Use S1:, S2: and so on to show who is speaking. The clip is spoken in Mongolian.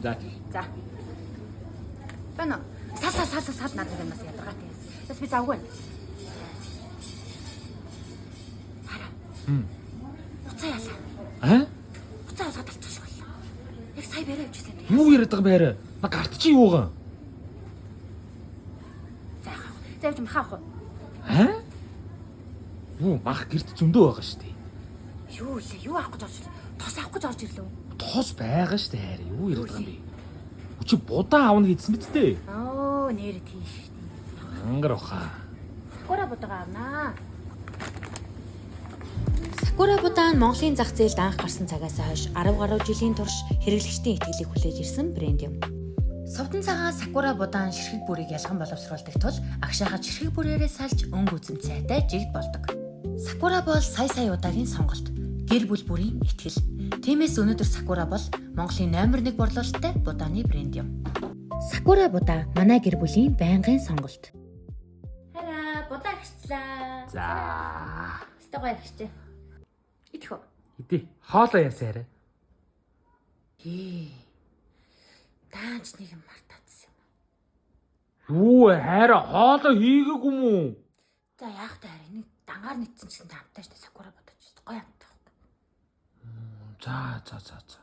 S1: За тий.
S2: За. Бана. Сал надад юм бас ядаргаатай. Бас би завгүй. Хара. Уцаа яла. Уцаа усаад алчих шиг боллоо. Яг сая барай явчихсан.
S1: Юу яриад байгаа байраа? На карт чи юугаа?
S2: За явж махаах уу?
S1: Юу мах гэрт зөндөө байгаа шүү дээ.
S2: Юу лээ? Юу авах гэж орж ирлээ? Тос авах гэж орж ирлээ.
S1: Тос байгаа шүү дээ хайр. Юу яриад байгаа юм бэ? Чи будаа авна гэдсэн биз дээ.
S2: Нэр тийш.
S1: Ангар ухаа.
S2: Сакура будаага авнаа.
S3: Сакура будаа нь Монголын зах зээлд анх гарсан цагаас хойш 10 гаруй жилийн турш хэрэглэгчдийн итгэлийг хүлээж ирсэн брэнд юм. Совдон цагаан сакура будаа нь ширхэг бүрийг ялган боловсруулдаг тул агшаахад ширхэг бүрээрээ салж өнгө үзэм цайтай жигд болдог. Сакура бол сая удаагийн сонголт. Гэр бүл бүрийн итгэл. Тиймээс өнөөдөр Сакура бол Монголын номер 1 борлуулалттай будааны брэнд юм. Сакура будаа манай гэр бүлийн байнгын сонголт.
S2: Хараа, будаа гэрчлээ.
S1: За.
S2: Стогоо гэрчээ. Идэх үү?
S1: Идэ. Хоолоо ясаа арай.
S2: Даанч нэг юм мартаадсан юм.
S1: Юу хайра хоолоо хийгээгүй юм уу?
S2: За яах вэ хараа нэг дангаар нийцсэн чинь таамтай шүү дээ Сакура бодож шүү дээ. Гоё амтай.
S1: За.